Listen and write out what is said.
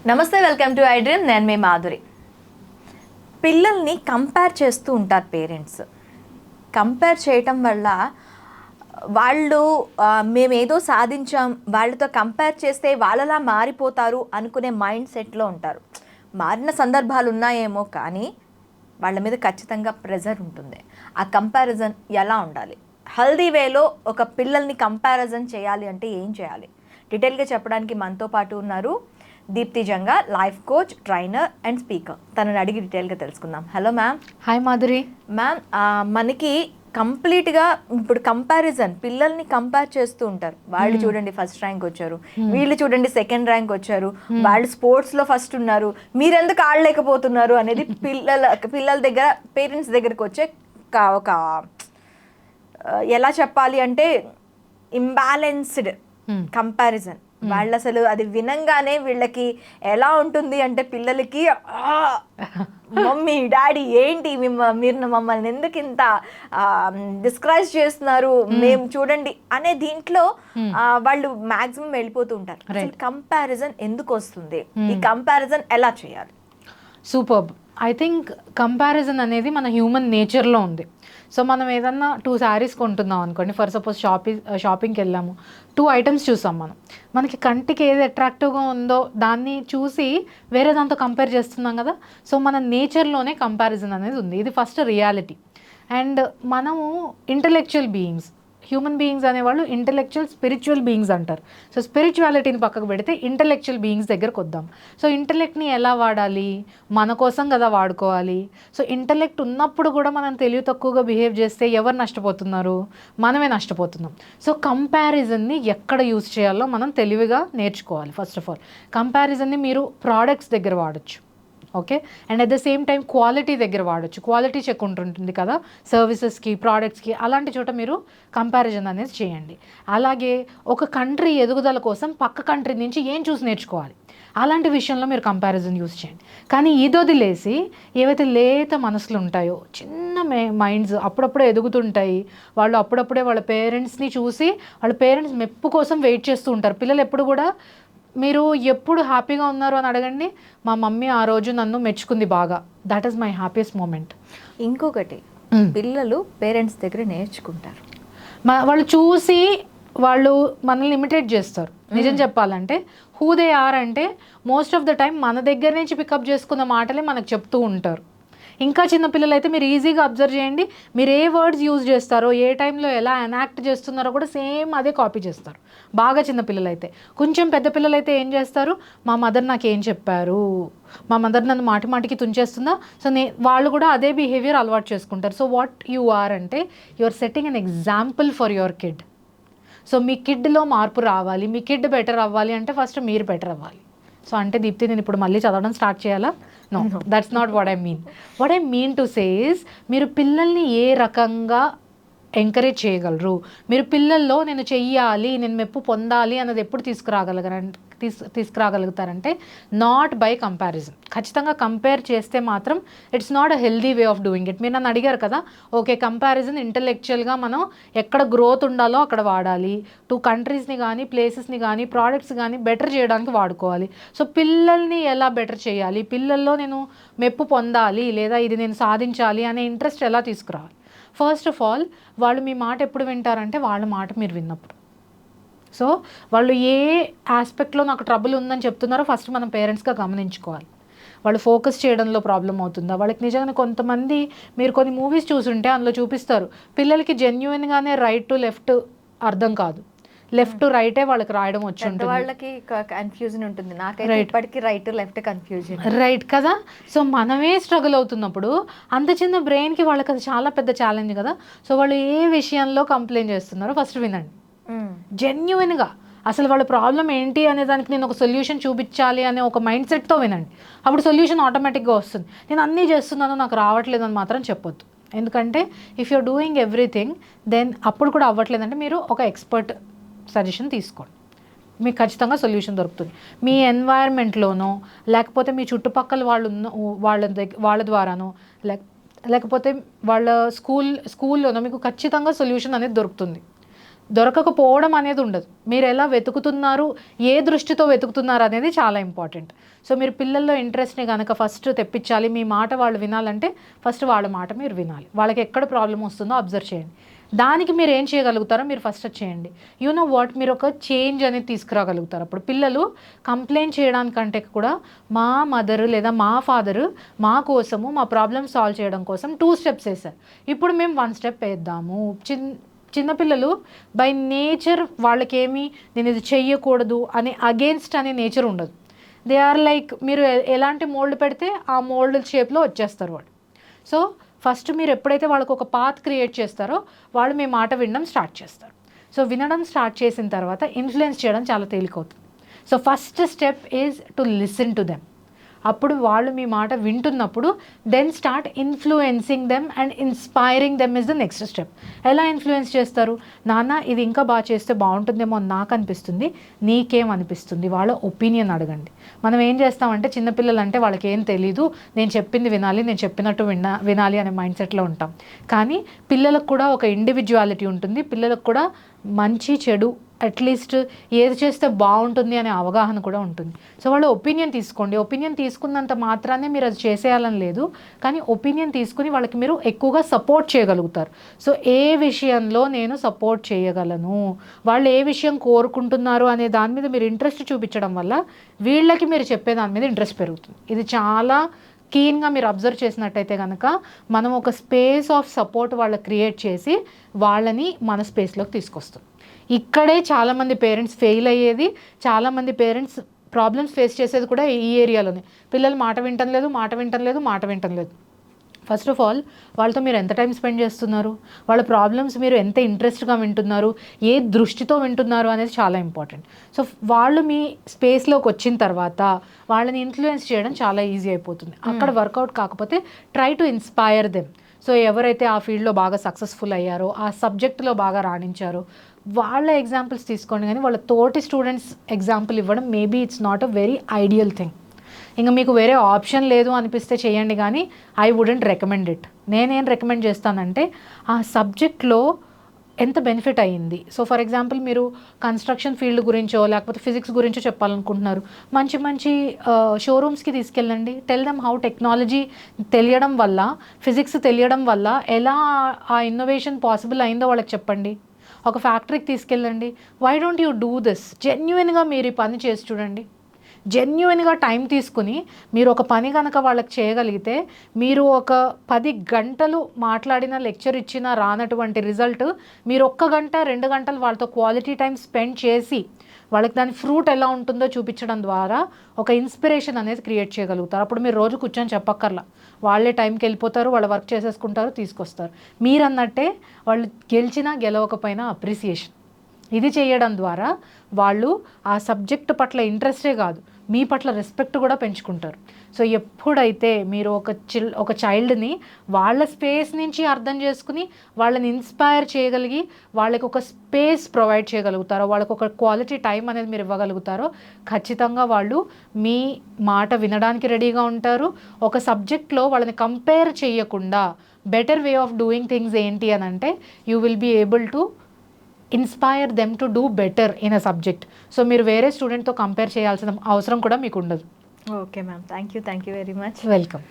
నమస్తే, welcome to I dream. నేను మీ మాధురి. పిల్లల్ని కంపేర్ చేస్తూ ఉంటారు పేరెంట్స్. కంపేర్ చేయటం వల్ల వాళ్ళు మేమేదో సాధించాం, వాళ్ళతో కంపేర్ చేస్తే వాళ్ళలా మారిపోతారు అనుకునే మైండ్ సెట్లో ఉంటారు. మారిన సందర్భాలు ఉన్నాయేమో, కానీ వాళ్ళ మీద ఖచ్చితంగా ప్రెజర్ ఉంటుంది. ఆ కంపారిజన్ ఎలా ఉండాలి? హెల్దీ వేలో ఒక పిల్లల్ని కంపారిజన్ చేయాలి అంటే ఏం చేయాలి? డీటెయిల్గా చెప్పడానికి మనతో పాటు ఉన్నారు Deepthi Janga, life coach, trainer and speaker. తనని అడిగి డీటెయిల్గా తెలుసుకుందాం. Hello ma'am. Hi Madhuri. Ma'am, మనకి కంప్లీట్గా ఇప్పుడు కంపారిజన్, పిల్లల్ని కంపేర్ చేస్తూ ఉంటారు. వాళ్ళు చూడండి ఫస్ట్ ర్యాంక్ వచ్చారు, వీళ్ళు చూడండి సెకండ్ ర్యాంక్ వచ్చారు, వాళ్ళు స్పోర్ట్స్లో ఫస్ట్ ఉన్నారు, మీరెందుకు ఆడలేకపోతున్నారు అనేది పిల్లల దగ్గర, పేరెంట్స్ దగ్గరకు వచ్చే ఒక ఎలా చెప్పాలి అంటే ఇంబ్యాలెన్స్డ్ కంపారిజన్. వాళ్ళు అసలు అది వినంగానే వీళ్ళకి ఎలా ఉంటుంది అంటే, పిల్లలకి మమ్మీ డాడీ ఏంటి మీరు మమ్మల్ని ఎందుకు ఇంత డిస్క్రైజ్ చేస్తున్నారు, మేము చూడండి అనే దీంట్లో వాళ్ళు మాక్సిమం వెళ్ళిపోతూ ఉంటారు. కంపారిజన్ ఎందుకు వస్తుంది? ఈ కంపారిజన్ ఎలా చేయాలి? సూపర్బ్. ఐ థింక్ కంపారిజన్ అనేది మన హ్యూమన్ నేచర్లో ఉంది. సో మనం ఏదన్నా 2 శారీస్ కొంటున్నాం అనుకోండి, ఫర్ సపోజ్ షాపింగ్కి వెళ్ళాము, 2 ఐటమ్స్ చూసాం. మనకి కంటికి ఏది అట్రాక్టివ్గా ఉందో దాన్ని చూసి వేరే దాంతో కంపేర్ చేస్తున్నాం కదా. సో మన నేచర్లోనే కంపారిజన్ అనేది ఉంది. ఇది ఫస్ట్ రియాలిటీ. అండ్ మనము ఇంటలెక్చువల్ బీయింగ్స్, హ్యూమన్ బీయింగ్స్ అనేవాళ్ళు ఇంటలెక్చువల్ స్పిరిచువల్ బీయింగ్స్ అంటారు. సో స్పిరిచువాలిటీని పక్కకు పెడితే ఇంటలెక్చువల్ బీయింగ్స్ దగ్గరకు వద్దాం. సో ఇంటలెక్ట్ని ఎలా వాడాలి? మన కోసం కదా వాడుకోవాలి. సో ఇంటలెక్ట్ ఉన్నప్పుడు కూడా మనం తెలివి తక్కువగా బిహేవ్ చేస్తే ఎవరు నష్టపోతున్నారు? మనమే నష్టపోతున్నాం. సో కంపారిజన్ని ఎక్కడ యూజ్ చేయాలో మనం తెలివిగా నేర్చుకోవాలి. ఫస్ట్ ఆఫ్ ఆల్ కంపారిజన్ని మీరు ప్రోడక్ట్స్ దగ్గర వాడచ్చు, okay. And at the same time quality దగ్గర వాడచ్చు. క్వాలిటీ చెక్ ఉంటుంది కదా సర్వీసెస్కి, ప్రోడక్ట్స్కి, అలాంటి చోట మీరు కంపారిజన్ అనేది చేయండి. అలాగే ఒక కంట్రీ ఎదుగుదల కోసం పక్క కంట్రీ నుంచి ఏం చూసి నేర్చుకోవాలి, అలాంటి విషయంలో మీరు కంపారిజన్ యూజ్ చేయండి. కానీ ఇది వదిలేసి ఏవైతే లేత మనసులు ఉంటాయో, చిన్న మైండ్స్ అప్పుడప్పుడే ఎదుగుతుంటాయి, వాళ్ళు అప్పుడప్పుడే వాళ్ళ పేరెంట్స్ని చూసి వాళ్ళ పేరెంట్స్ మెప్పు కోసం వెయిట్ చేస్తూ ఉంటారు. పిల్లలు ఎప్పుడు కూడా, మీరు ఎప్పుడు హ్యాపీగా ఉన్నారు అని అడగండి, మా మమ్మీ ఆ రోజు నన్ను మెచ్చుకుంది బాగా, that is my happiest moment. ఇంకొకటి, పిల్లలు పేరెంట్స్ దగ్గర నేర్చుకుంటారు. వాళ్ళు చూసి వాళ్ళు మనల్ని ఇమిటేట్ చేస్తారు. నిజం చెప్పాలంటే హూ దే ఆర్ అంటే మోస్ట్ ఆఫ్ ద టైం మన దగ్గర నుంచి పికప్ చేసుకున్న మాటలే మనకు చెప్తూ ఉంటారు. ఇంకా చిన్నపిల్లలు అయితే మీరు ఈజీగా అబ్జర్వ్ చేయండి, మీరు ఏ వర్డ్స్ యూజ్ చేస్తారో, ఏ టైంలో ఎలా ఎనాక్ట్ చేస్తున్నారో కూడా సేమ్ అదే కాపీ చేస్తారు. బాగా చిన్నపిల్లలు అయితే. కొంచెం పెద్ద పిల్లలు అయితే ఏం చేస్తారు, మా మదర్ నాకు ఏం చెప్పారు, మా మదర్ నన్ను మాటి మాటికి తుంచేస్తుందా, సో వాళ్ళు కూడా అదే బిహేవియర్ అలవాటు చేసుకుంటారు. సో వాట్ యు ఆర్ అంటే you are setting an example for your kid. సో మీ కిడ్లో మార్పు రావాలి, మీ కిడ్ బెటర్ అవ్వాలి అంటే ఫస్ట్ మీరు బెటర్ అవ్వాలి. సో అంటే దీప్తి, నేను ఇప్పుడు మళ్ళీ చదవడం స్టార్ట్ చేయాలా? No, that's not what I mean. What I mean to say is, మీరు పిల్లల్ని ఏ రకంగా ఎంకరేజ్ చేయగలరు, మీరు పిల్లల్లో నేను చెయ్యాలి, నేను మెప్పు పొందాలి అన్నది ఎప్పుడు తీసుకురాగలుగుతారంటే నాట్ బై కంపారిజన్. ఖచ్చితంగా కంపేర్ చేస్తే మాత్రం it's not a healthy way of doing it. మీరు నన్ను అడిగారు కదా, ఓకే కంపారిజన్ ఇంటలెక్చువల్గా మనం ఎక్కడ గ్రోత్ ఉండాలో అక్కడ వాడాలి, 2 కంట్రీస్ని కానీ ప్లేసెస్ని కానీ ప్రోడక్ట్స్ కానీ బెటర్ చేయడానికి వాడుకోవాలి. సో పిల్లల్ని ఎలా బెటర్ చేయాలి, పిల్లల్లో నేను మెప్పు పొందాలి లేదా ఇది నేను సాధించాలి అనే ఇంట్రెస్ట్ ఎలా తీసుకురావాలి? ఫస్ట్ ఆఫ్ ఆల్ వాళ్ళు మీ మాట ఎప్పుడు వింటారంటే వాళ్ళ మాట మీరు విన్నప్పుడు. సో వాళ్ళు ఏ ఆస్పెక్ట్లో నాకు ట్రబుల్ ఉందని చెప్తున్నారో ఫస్ట్ మనం పేరెంట్స్గా గమనించుకోవాలి. వాళ్ళు ఫోకస్ చేయడంలో ప్రాబ్లం అవుతుందా? వాళ్ళకి నిజంగా కొంతమంది, మీరు కొన్ని మూవీస్ చూసుంటే అందులో చూపిస్తారు, పిల్లలకి జెన్యున్గానే రైట్ టు లెఫ్ట్ అర్థం కాదు, లెఫ్ట్ టు రైటే వాళ్ళకి రాయడం వచ్చి ఉంటుంది. వాళ్ళకి కన్ఫ్యూజన్ ఉంటుంది. నాకైతే ఇప్పటికీ right to left confusion. Right కదా. సో మనమే స్ట్రగుల్ అవుతున్నప్పుడు అంత చిన్న బ్రెయిన్కి వాళ్ళకి అది చాలా పెద్ద ఛాలెంజ్ కదా. సో వాళ్ళు ఏ విషయంలో కంప్లైంట్ చేస్తున్నారో ఫస్ట్ వినండి జెన్యున్గా. అసలు వాళ్ళ ప్రాబ్లం ఏంటి అనే దానికి నేను ఒక సొల్యూషన్ చూపించాలి అనే ఒక మైండ్ సెట్తో వినండి. అప్పుడు సొల్యూషన్ ఆటోమేటిక్గా వస్తుంది. నేను అన్నీ చేస్తున్నాను నాకు రావట్లేదు అని మాత్రం చెప్పొద్దు. ఎందుకంటే if you're doing everything then అప్పుడు కూడా అవ్వట్లేదంటే మీరు ఒక ఎక్స్పర్ట్ సజెషన్ తీసుకోండి, మీకు ఖచ్చితంగా సొల్యూషన్ దొరుకుతుంది. మీ ఎన్వైర్న్మెంట్లోనో లేకపోతే మీ చుట్టుపక్కల వాళ్ళ ద్వారానో లేకపోతే వాళ్ళ స్కూల్లోనో మీకు ఖచ్చితంగా సొల్యూషన్ అనేది దొరుకుతుంది. దొరకకపోవడం అనేది ఉండదు. మీరు ఎలా వెతుకుతున్నారు, ఏ దృష్టితో వెతుకుతున్నారు అనేది చాలా ఇంపార్టెంట్. సో మీరు పిల్లల్లో ఇంట్రెస్ట్ని కనుక ఫస్ట్ తెప్పించాలి, మీ మాట వాళ్ళు వినాలంటే ఫస్ట్ వాళ్ళ మాట మీరు వినాలి. వాళ్ళకి ఎక్కడ ప్రాబ్లం వస్తుందో అబ్జర్వ్ చేయండి. దానికి మీరు ఏం చేయగలుగుతారో మీరు ఫస్ట్ చేయండి. యు నో వాట్, మీరు ఒక చేంజ్ అనేది తీసుకురాగలుగుతారు. అప్పుడు పిల్లలు కంప్లైంట్ చేయడానికంటే కూడా మా మదర్ లేదా మా ఫాదర్ మా కోసము మా ప్రాబ్లమ్ సాల్వ్ చేయడం కోసం 2 steps వేశారు, ఇప్పుడు మేము 1 step వేద్దాము. చిన్నపిల్లలు బై నేచర్ వాళ్ళకేమి నేను ఇది చెయ్యకూడదు అనే అగేన్స్ట్ అనే నేచర్ ఉండదు. దే ఆర్ లైక్, మీరు ఎలాంటి మోల్డ్ పెడితే ఆ మోల్డ్ షేప్లో వచ్చేస్తారు వాళ్ళు. సో ఫస్ట్ మీరు ఎప్పుడైతే వాళ్ళకు ఒక పాత్ క్రియేట్ చేస్తారో వాళ్ళు మీ మాట వినడం స్టార్ట్ చేస్తారు. సో వినడం స్టార్ట్ చేసిన తర్వాత ఇన్ఫ్లుయెన్స్ చేయడం చాలా తేలికవుతుంది. So first step is to listen to them. అప్పుడు వాళ్ళు మీ మాట వింటున్నప్పుడు then start influencing them and inspiring them is the next step. ఎలా ఇన్ఫ్లుయెన్స్ చేస్తారు? నాన్న ఇది ఇంకా బాగా చేస్తే బాగుంటుందేమో అని నాకు అనిపిస్తుంది, నీకేమనిపిస్తుంది? వాళ్ళ ఒపీనియన్ అడగండి. మనం ఏం చేస్తామంటే చిన్నపిల్లలు అంటే వాళ్ళకి ఏం తెలీదు, నేను చెప్పింది వినాలి, నేను చెప్పినట్టు వినాలి అనే మైండ్ సెట్లో ఉంటాం. కానీ పిల్లలకు కూడా ఒక ఇండివిజువాలిటీ ఉంటుంది, పిల్లలకు కూడా మంచి చెడు అట్లీస్ట్ ఏది చేస్తే బాగుంటుంది అనే అవగాహన కూడా ఉంటుంది. సో వాళ్ళ ఒపీనియన్ తీసుకోండి. ఒపీనియన్ తీసుకున్నంత మాత్రానే మీరు అది చేసేయాలని లేదు, కానీ ఒపీనియన్ తీసుకుని వాళ్ళకి మీరు ఎక్కువగా సపోర్ట్ చేయగలుగుతారు. సో ఏ విషయంలో నేను సపోర్ట్ చేయగలను, వాళ్ళు ఏ విషయం కోరుకుంటున్నారు అనే దాని మీద మీరు ఇంట్రెస్ట్ చూపించడం వల్ల వీళ్ళకి మీరు చెప్పే దాని మీద ఇంట్రెస్ట్ పెరుగుతుంది. ఇది చాలా కీన్గా మీరు అబ్జర్వ్ చేసినట్టయితే కనుక మనం ఒక స్పేస్ ఆఫ్ సపోర్ట్ వాళ్ళకి క్రియేట్ చేసి వాళ్ళని మన స్పేస్లోకి తీసుకొస్తాం. ఇక్కడే చాలామంది పేరెంట్స్ ఫెయిల్ అయ్యేది, చాలామంది పేరెంట్స్ ప్రాబ్లమ్స్ ఫేస్ చేసేది కూడా ఈ ఏరియాలోనే. పిల్లలు మాట వింటం లేదు. ఫస్ట్ ఆఫ్ ఆల్ వాళ్ళతో మీరు ఎంత టైం స్పెండ్ చేస్తున్నారు, వాళ్ళ ప్రాబ్లమ్స్ మీరు ఎంత ఇంట్రెస్ట్గా వింటున్నారు, ఏ దృష్టితో వింటున్నారు అనేది చాలా ఇంపార్టెంట్. సో వాళ్ళు మీ స్పేస్లోకి వచ్చిన తర్వాత వాళ్ళని ఇన్ఫ్లుయెన్స్ చేయడం చాలా ఈజీ అయిపోతుంది. అక్కడ వర్కౌట్ కాకపోతే try to inspire them. So ఎవరైతే ఆ ఫీల్డ్లో బాగా సక్సెస్ఫుల్ అయ్యారో, ఆ సబ్జెక్ట్లో బాగా రాణించారో వాళ్ళ ఎగ్జాంపుల్స్ తీసుకోండి. కానీ వాళ్ళ తోటి స్టూడెంట్స్ ఎగ్జాంపుల్ ఇవ్వడం maybe it's not a very ideal thing. ఇంకా మీకు వేరే ఆప్షన్ లేదు అనిపిస్తే చేయండి, కానీ ఐ వుడెంట్ రికమెండ్ ఇట్. నేనేం రికమెండ్ చేస్తానంటే ఆ సబ్జెక్ట్లో ఎంత బెనిఫిట్ అయ్యింది. సో ఫర్ ఎగ్జాంపుల్ మీరు కన్స్ట్రక్షన్ ఫీల్డ్ గురించో లేకపోతే ఫిజిక్స్ గురించో చెప్పాలనుకుంటున్నారు, మంచి మంచి షోరూమ్స్కి తీసుకెళ్ళండి. టెల్ దెమ్ హౌ టెక్నాలజీ తెలియడం వల్ల, ఫిజిక్స్ తెలియడం వల్ల ఎలా ఆ ఇన్నోవేషన్ పాసిబుల్ అయిందో వాళ్ళకి చెప్పండి. ఒక ఫ్యాక్టరీకి తీసుకెళ్ళండి. Why don't you do this? జెన్యున్గా మీరు ఈ పని చేసి చూడండి. జెన్యున్గా టైం తీసుకుని మీరు ఒక పని కనుక వాళ్ళకి చేయగలిగితే, మీరు ఒక 10 గంటలు మాట్లాడిన లెక్చర్ ఇచ్చినా రానటువంటి రిజల్ట్ మీరు 1 గంట 2 గంటలు వాళ్ళతో క్వాలిటీ టైం స్పెండ్ చేసి వాళ్ళకి దాని ఫ్రూట్ ఎలా ఉంటుందో చూపించడం ద్వారా ఒక ఇన్స్పిరేషన్ అనేది క్రియేట్ చేయగలుగుతారు. అప్పుడు మీరు రోజు కూర్చొని చెప్పక్కర్లా, వాళ్ళే టైంకి వెళ్ళిపోతారు, వాళ్ళ వర్క్ చేసేసుకుంటారు, తీసుకొస్తారు. మీరు అన్నట్టే వాళ్ళు గెలిచినా గెలవకపోయినా అప్రిసియేషన్. ఇది చేయడం ద్వారా వాళ్ళు ఆ సబ్జెక్టు పట్ల ఇంట్రెస్టే కాదు, మీ పట్ల రెస్పెక్ట్ కూడా పెంచుకుంటారు. సో ఎప్పుడైతే మీరు ఒక చైల్డ్ని వాళ్ళ స్పేస్ నుంచి అర్థం చేసుకుని వాళ్ళని ఇన్స్పైర్ చేయగలిగి వాళ్ళకి ఒక స్పేస్ ప్రొవైడ్ చేయగలుగుతారో, వాళ్ళకి ఒక క్వాలిటీ టైం అనేది మీరు ఇవ్వగలుగుతారో, ఖచ్చితంగా వాళ్ళు మీ మాట వినడానికి రెడీగా ఉంటారు. ఒక సబ్జెక్ట్లో వాళ్ళని కంపేర్ చేయకుండా better way of doing things ఏంటి అని అంటే you will be able to inspire them to do better in a subject. So మీరు వేరే స్టూడెంట్తో కంపేర్ చేయాల్సిన అవసరం కూడా మీకు ఉండదు. Okay ma'am, thank you very much. Welcome.